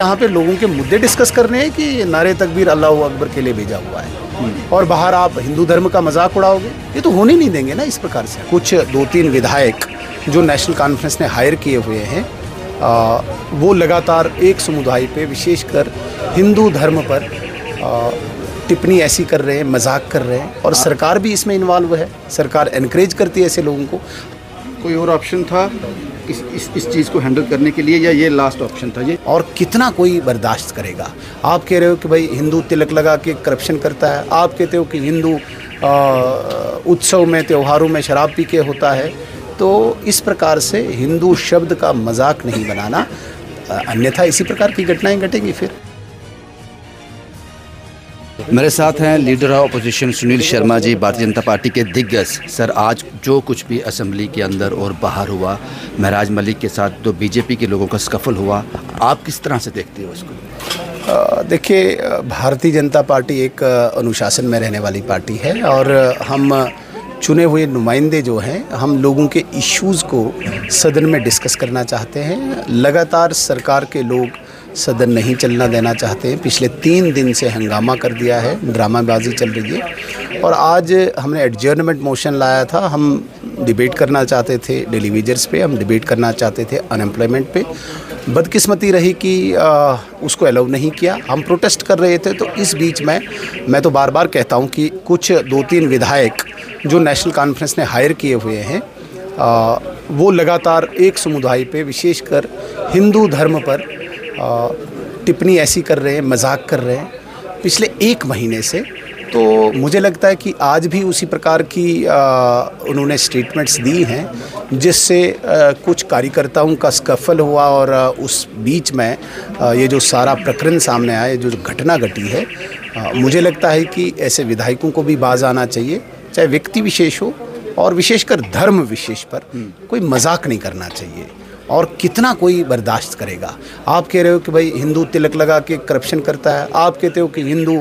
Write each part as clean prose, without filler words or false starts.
यहाँ पे लोगों के मुद्दे डिस्कस करने हैं कि नारे तकबीर अल्लाहू अकबर के लिए भेजा हुआ है और बाहर आप हिंदू धर्म का मजाक उड़ाओगे? ये तो होने नहीं देंगे ना इस प्रकार से। कुछ 2-3 विधायक जो नेशनल कॉन्फ्रेंस ने हायर किए हुए हैं वो लगातार एक समुदाय पे विशेषकर हिंदू धर्म पर टिप्पणी ऐसी कर रहे हैं, मजाक कर रहे हैं और सरकार भी इसमें इन्वॉल्व है। सरकार एनकरेज करती है ऐसे लोगों को। कोई और ऑप्शन था इस चीज़ को हैंडल करने के लिए या ये लास्ट ऑप्शन था ये? और कितना कोई बर्दाश्त करेगा? आप कह रहे हो कि भाई हिंदू तिलक लगा के करप्शन करता है, आप कहते हो कि हिंदू उत्सव में त्योहारों में शराब पी के होता है। तो इस प्रकार से हिंदू शब्द का मजाक नहीं बनाना, अन्यथा इसी प्रकार की घटनाएं घटेंगी। फिर मेरे साथ हैं leader of opposition Sunil Sharma ji, Bharatiya Janata party के दिग्गज। सर, आज जो कुछ भी असेंबली के अंदर और बाहर हुआ, महराज मलिक के साथ जो बीजेपी के लोगों का स्कफल हुआ, आप किस तरह से देखते हो उसको? देखिए, भारतीय जनता पार्टी एक अनुशासन में रहने वाली पार्टी है और हम चुने हुए नुमाइंदे जो हैं, हम लोगों के इश्यूज़ को सदन में डिस्कस करना चाहते हैं। लगातार सरकार के लोग सदन नहीं चलना देना चाहते हैं। पिछले 3 दिन से हंगामा कर दिया है, ड्रामाबाजी चल रही है और आज हमने एडजर्नमेंट मोशन लाया था। हम डिबेट करना चाहते थे डेली वेजर्स पे, हम डिबेट करना चाहते थे अनएम्प्लॉयमेंट पे। बदकिस्मती रही कि उसको अलाउ नहीं किया। हम प्रोटेस्ट कर रहे थे। तो इस बीच में मैं तो बार बार कहता हूँ कि कुछ 2-3 विधायक जो नेशनल कॉन्फ्रेंस ने हायर किए हुए हैं वो लगातार एक समुदाय पे विशेषकर हिंदू धर्म पर टिप्पणी ऐसी कर रहे हैं, मजाक कर रहे हैं पिछले 1 महीने से। तो मुझे लगता है कि आज भी उसी प्रकार की उन्होंने स्टेटमेंट्स दी हैं जिससे कुछ कार्यकर्ताओं का स्कफल हुआ और उस बीच में ये जो सारा प्रकरण सामने आया, जो घटना घटी है, मुझे लगता है कि ऐसे विधायकों को भी बाज आना चाहिए, चाहे व्यक्ति विशेष हो और विशेषकर धर्म विशेष पर कोई मजाक नहीं करना चाहिए। और कितना कोई बर्दाश्त करेगा? आप कह रहे हो कि भाई हिंदू तिलक लगा के करप्शन करता है, आप कहते हो कि हिंदू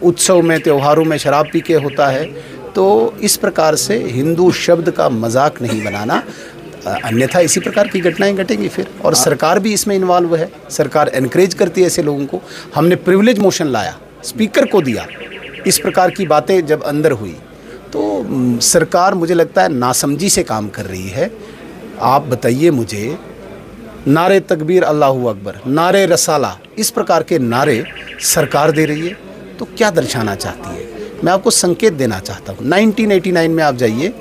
उत्सव में त्योहारों में शराब पी के होता है। तो इस प्रकार से हिंदू शब्द का मजाक नहीं बनाना, अन्यथा इसी प्रकार की घटनाएं घटेंगी फिर। और सरकार भी इसमें इन्वॉल्व है। सरकार एनकरेज करती है ऐसे लोगों को। हमने प्रिविलेज मोशन लाया, स्पीकर को दिया। इस प्रकार की बातें जब अंदर हुई तो सरकार मुझे लगता है नासमझी से काम कर रही है। आप बताइए मुझे, नारे तकबीर अल्लाहू अकबर, नारे रसाला, इस प्रकार के नारे सरकार दे रही है तो क्या दर्शाना चाहती है? मैं आपको संकेत देना चाहता हूँ। 1989 में आप जाइए,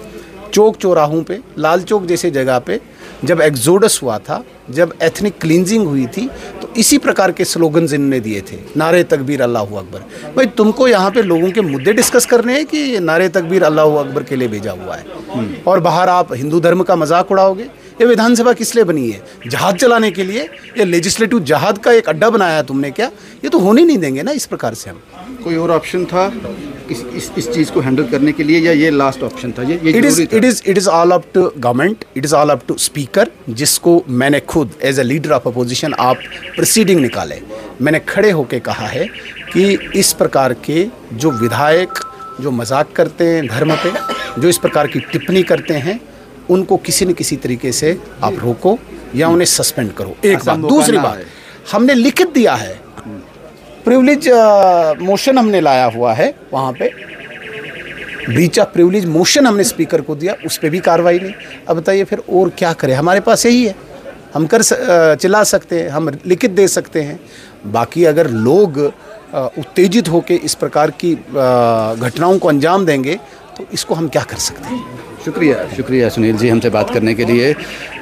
चौक चौराहों पे, लाल चौक जैसे जगह पे जब एक्सोडस हुआ था, जब एथनिक क्लींजिंग हुई थी, तो इसी प्रकार के स्लोगन्स इन्होंने दिए थे, नारे तकबीर अल्लाहू अकबर। भाई, तुमको यहाँ पे लोगों के मुद्दे डिस्कस करने हैं कि नारे तकबीर अल्लाहू अकबर के लिए भेजा हुआ है और बाहर आप हिंदू धर्म का मजाक उड़ाओगे? ये विधानसभा किस लिए बनी है? जहाद चलाने के लिए? ये लेजिस्लेटिव जहाद का एक अड्डा बनाया तुमने क्या? ये तो होने नहीं देंगे ना इस प्रकार से हम। कोई और ऑप्शन था इस चीज़ को हैंडल करने के लिए या ये लास्ट ऑप्शन था ये? It is all up to government, it is all up to speaker, जिसको मैंने खुद as a leader of opposition, आप प्रोसीडिंग निकाले, मैंने खड़े होकर कहा है कि इस प्रकार के जो विधायक जो मजाक करते हैं धर्म पे, जो इस प्रकार की टिप्पणी करते हैं, उनको किसी न किसी तरीके से आप रोको या उन्हें सस्पेंड करो। एक बात। दूसरी बात, हमने लिखित दिया है, प्रिविलेज मोशन हमने लाया हुआ है, वहाँ पे ब्रीच ऑफ प्रिविलेज मोशन हमने स्पीकर को दिया, उस पर भी कार्रवाई नहीं। अब बताइए फिर और क्या करें? हमारे पास यही है, हम चिल्ला सकते हैं, हम लिखित दे सकते हैं। बाकी अगर लोग उत्तेजित होकर इस प्रकार की घटनाओं को अंजाम देंगे तो इसको हम क्या कर सकते हैं? शुक्रिया सुनील जी हमसे बात करने के लिए।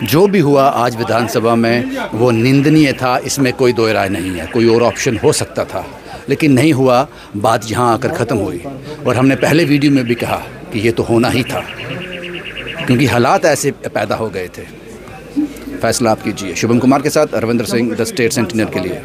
जो भी हुआ आज विधानसभा में वो निंदनीय था, इसमें कोई दो राय नहीं है। कोई और ऑप्शन हो सकता था लेकिन नहीं हुआ, बात यहाँ आकर ख़त्म हुई। और हमने पहले वीडियो में भी कहा कि ये तो होना ही था क्योंकि हालात ऐसे पैदा हो गए थे। फैसला आप कीजिए। शुभम कुमार के साथ Arvinder Singh, the state sentinel के लिए।